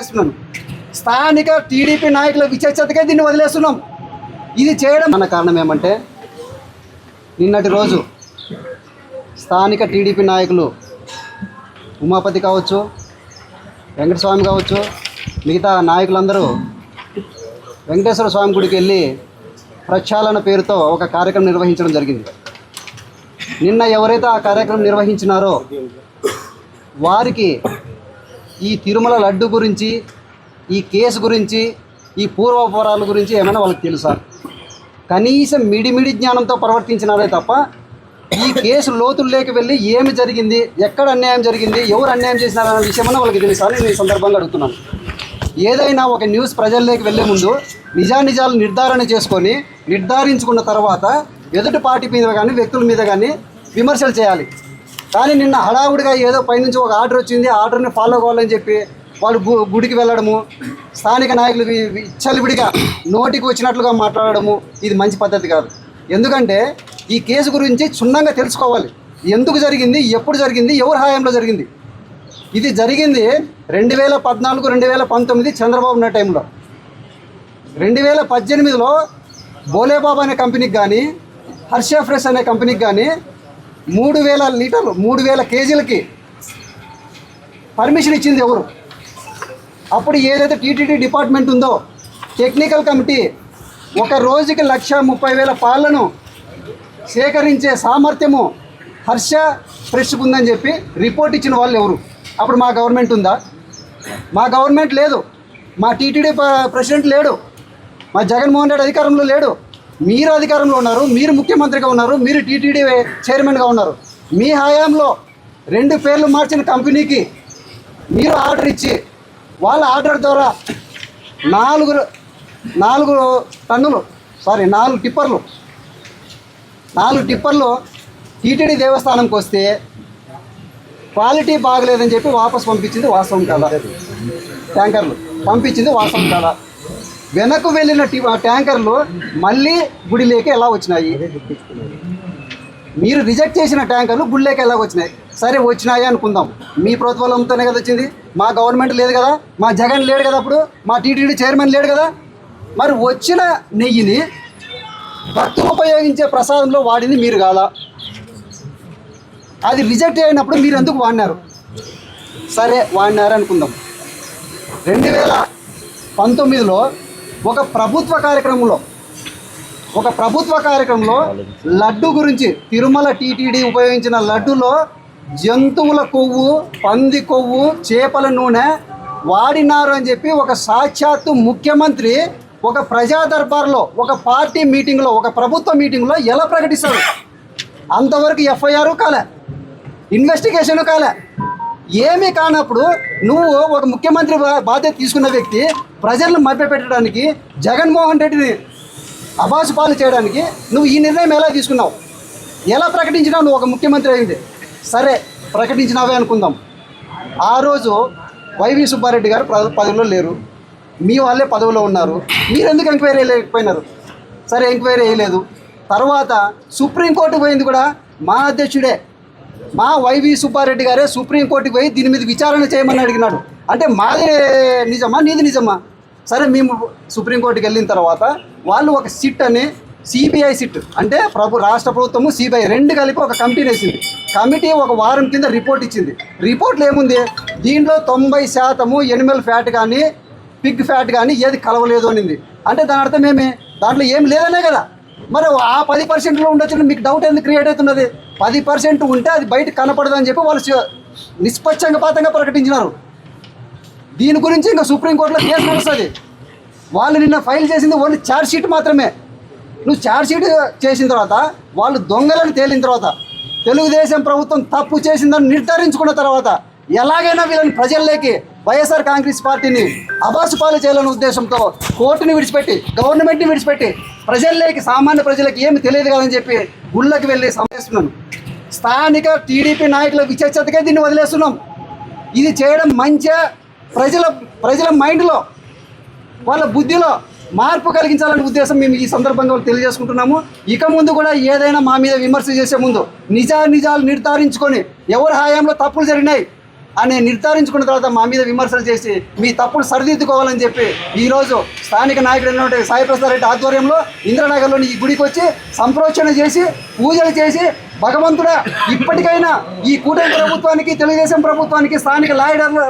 చేస్తున్నాను. స్థానిక టీడీపీ నాయకుల విచక్షణకే దీన్ని వదిలేస్తున్నాం. ఇది చేయడం అన్న కారణం ఏమంటే, నిన్నటి రోజు స్థానిక టీడీపీ నాయకులు ఉమాపతి కావచ్చు, వెంకటస్వామి కావచ్చు, మిగతా నాయకులందరూ వెంకటేశ్వర స్వామి గుడికి వెళ్ళి ప్రక్షాళన పేరుతో ఒక కార్యక్రమం నిర్వహించడం జరిగింది. నిన్న ఎవరైతే ఆ కార్యక్రమం నిర్వహించినారో వారికి ఈ తిరుమల లడ్డు గురించి, ఈ కేసు గురించి, ఈ పూర్వపరాల గురించి ఏమైనా వాళ్ళకి తెలుసా? కనీసం మిడిమిడి జ్ఞానంతో ప్రవర్తించినారే తప్ప ఈ కేసు లోతుల్లోకి వెళ్ళి ఏమి జరిగింది, ఎక్కడ అన్యాయం జరిగింది, ఎవరు అన్యాయం చేసినారన్న విషయమన్నా వాళ్ళకి తెలుసా అని నేను ఈ సందర్భంగా అడుగుతున్నాను. ఏదైనా ఒక న్యూస్ ప్రజల్లోకి వెళ్ళే ముందు నిజానిజాలు నిర్ధారించుకున్న తర్వాత ఎదుటి పార్టీ మీద కానీ వ్యక్తుల మీద కానీ విమర్శలు చేయాలి. కానీ నిన్న హడావుడిగా ఏదో పైనుంచి ఒక ఆర్డర్ వచ్చింది, ఆ ఆర్డర్ని ఫాలో కావాలని చెప్పి వాళ్ళు గుడికి వెళ్ళడము, స్థానిక నాయకులు విచ్చలవిడిగా నోటికి వచ్చినట్లుగా మాట్లాడడము, ఇది మంచి పద్ధతి కాదు. ఎందుకంటే ఈ కేసు గురించి క్షుణ్ణంగా తెలుసుకోవాలి. ఎందుకు జరిగింది, ఎప్పుడు జరిగింది, ఎవరి హయాంలో జరిగింది. ఇది జరిగింది 2014, 2019 చంద్రబాబు నాయుడు టైంలో. 2018లో బోలేబాబా అనే కంపెనీకి కానీ, హర్ష ఫ్రెష్ అనే కంపెనీకి కానీ 3000 లీటర్లు 3000 కేజీలకి పర్మిషన్ ఇచ్చింది ఎవరు? అప్పుడు ఏదైతే టీటీడీ డిపార్ట్మెంట్ ఉందో టెక్నికల్ కమిటీ ఒక రోజుకి 130,000 పాలను సేకరించే సామర్థ్యము హర్ష ఫ్రెష్కు ఉందని చెప్పి రిపోర్ట్ ఇచ్చిన వాళ్ళు ఎవరు? అప్పుడు మా గవర్నమెంట్ ఉందా? మా గవర్నమెంట్ లేదు. మా టీటీడీ ప్రెసిడెంట్ లేడు. మా జగన్మోహన్ రెడ్డి అధికారంలో లేడు. మీరు అధికారంలో ఉన్నారు, మీరు ముఖ్యమంత్రిగా ఉన్నారు, మీరు టీటీడీ చైర్మన్గా ఉన్నారు. మీ హయాంలో 2 పేర్లు మార్చిన కంపెనీకి మీరు ఆర్డర్ ఇచ్చి వాళ్ళ ఆర్డర్ ద్వారా 4 టిప్పర్లు టీటీడీ దేవస్థానంకి వస్తే క్వాలిటీ బాగలేదని చెప్పి వాపస్ పంపించింది వాస్తవం కాదా? ట్యాంకర్లు పంపించింది వాస్తవం కాదా? వెనక్కు వెళ్ళిన ట్యాంకర్లు మళ్ళీ గుడిలోకి ఎలా వచ్చినాయి? మీరు రిజెక్ట్ చేసిన ట్యాంకర్లు గుడిలోకి ఎలా వచ్చినాయి? సరే వచ్చినాయి అనుకుందాం, మీ ప్రోత్సాహంతోనే కదా వచ్చింది. మా గవర్నమెంట్ లేదు కదా, మా జగన్ లేడు కదా, అప్పుడు మా టీటీడీ చైర్మన్ లేడు కదా. మరి వచ్చిన నెయ్యిని భక్తులు ఉపయోగించే ప్రసాదంలో వాడింది మీరు కాదా? అది రిజెక్ట్ అయినప్పుడు మీరు ఎందుకు వాడినారు? సరే వాడినారు అనుకుందాం. 2019లో ఒక ప్రభుత్వ కార్యక్రమంలో లడ్డు గురించి, తిరుమల టీటీడీ ఉపయోగించిన లడ్డులో జంతువుల కొవ్వు, పంది కొవ్వు, చేపల నూనె వాడినారు అని చెప్పి ఒక సాక్షాత్తు ముఖ్యమంత్రి ఒక ప్రజా దర్బార్లో, ఒక పార్టీ మీటింగ్లో, ఒక ప్రభుత్వ మీటింగ్లో ఎలా ప్రకటిస్తారు? అంతవరకు ఎఫ్ఐఆర్ కాలే, ఇన్వెస్టిగేషన్ కాలే, ఏమీ కానప్పుడు నువ్వు ఒక ముఖ్యమంత్రి బాధ్యత తీసుకున్న వ్యక్తి ప్రజలను మభ్యపెట్టడానికి, జగన్మోహన్ రెడ్డిని అబాసు పాలు చేయడానికి నువ్వు ఈ నిర్ణయం ఎలా తీసుకున్నావు? ఎలా ప్రకటించినావు? నువ్వు ఒక ముఖ్యమంత్రి అయింది సరే, ప్రకటించినావే అనుకుందాం. ఆ రోజు వైవి సుబ్బారెడ్డి గారు పదవిలో లేరు, మీ వాళ్ళే పదవిలో ఉన్నారు. మీరు ఎందుకు ఎంక్వైరీ వేయలేకపోయినారు? సరే, ఎంక్వైరీ వేయలేదు. తర్వాత సుప్రీంకోర్టుకు పోయింది కూడా మా అధ్యక్షుడే, మా వైవి సుబ్బారెడ్డి గారే సుప్రీంకోర్టుకు పోయి దీని మీద విచారణ చేయమని అడిగినాడు. అంటే మాది నిజమా, నీది నిజమా? సరే, మేము సుప్రీంకోర్టుకి వెళ్ళిన తర్వాత వాళ్ళు ఒక సిట్ అని, సిబిఐ సిట్ అంటే రాష్ట్ర ప్రభుత్వము సిబిఐ 2 కలిపి ఒక కమిటీని వేసింది. కమిటీ ఒక వారం కింద రిపోర్ట్ ఇచ్చింది. రిపోర్ట్లో ఏముంది? దీంట్లో 90% ఎనిమల్ ఫ్యాట్ కానీ, పిగ్ ఫ్యాట్ కానీ ఏది కలవలేదు అనింది. అంటే దాని అర్థం ఏమి? దాంట్లో ఏమి లేదనే కదా. మరి ఆ 10%లో ఉండొచ్చు, మీకు డౌట్ ఎందుకు క్రియేట్ అవుతున్నది? 10% ఉంటే అది బయట కనపడదు అని చెప్పి వాళ్ళు నిష్పక్షపాతంగా ప్రకటించినారు. దీని గురించి ఇంకా సుప్రీంకోర్టులో కేసు నడుస్తుంది. వాళ్ళు నిన్న ఫైల్ చేసింది ఓన్లీ ఛార్జ్ షీట్ మాత్రమే. నువ్వు ఛార్జ్ షీట్ చేసిన తర్వాత, వాళ్ళు దొంగలను తేలిన తర్వాత, తెలుగుదేశం ప్రభుత్వం తప్పు చేసిందని నిర్ధారించుకున్న తర్వాత ఎలాగైనా వీళ్ళని ప్రజల్లోకి, వైఎస్ఆర్ కాంగ్రెస్ పార్టీని అబాసుపాలు చేయాలనే ఉద్దేశంతో కోర్టుని విడిచిపెట్టి, గవర్నమెంట్ని విడిచిపెట్టి ప్రజల్లోకి, సామాన్య ప్రజలకు ఏమి తెలియదు కదని చెప్పి గుళ్ళకి వెళ్ళి సమేస్తున్నాను. స్థానిక టీడీపీ నాయకుల విచక్షణకే దీన్ని వదిలేస్తున్నాం. ఇది చేయడం మంచిగా ప్రజల మైండ్లో, వాళ్ళ బుద్ధిలో మార్పు కలిగించాలనే ఉద్దేశం మేము ఈ సందర్భంగా తెలియజేసుకుంటున్నాము. ఇక ముందు కూడా ఏదైనా మా మీద విమర్శ చేసే ముందు నిజాలు నిర్ధారించుకొని, ఎవరి హయాంలో తప్పులు జరిగినాయి, అని నిర్ధారించుకున్న తర్వాత మా మీద విమర్శలు చేసి మీ తప్పులు సరిదిద్దుకోవాలని చెప్పి ఈరోజు స్థానిక నాయకుడు సాయి ప్రసాద్ రెడ్డి ఆధ్వర్యంలో ఇంద్రనగర్లోని ఈ గుడికి వచ్చి సంప్రోక్షణ చేసి పూజలు చేసి భగవంతుడా ఇప్పటికైనా ఈ కూటమి ప్రభుత్వానికి తెలుగుదేశం ప్రభుత్వానికి స్థానిక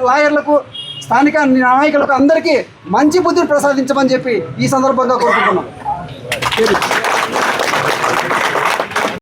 లాయర్లకు స్థానిక నాయకులకు అందరికీ మంచి బుద్ధిని ప్రసాదించమని చెప్పి ఈ సందర్భంగా కోరుకుంటున్నాం.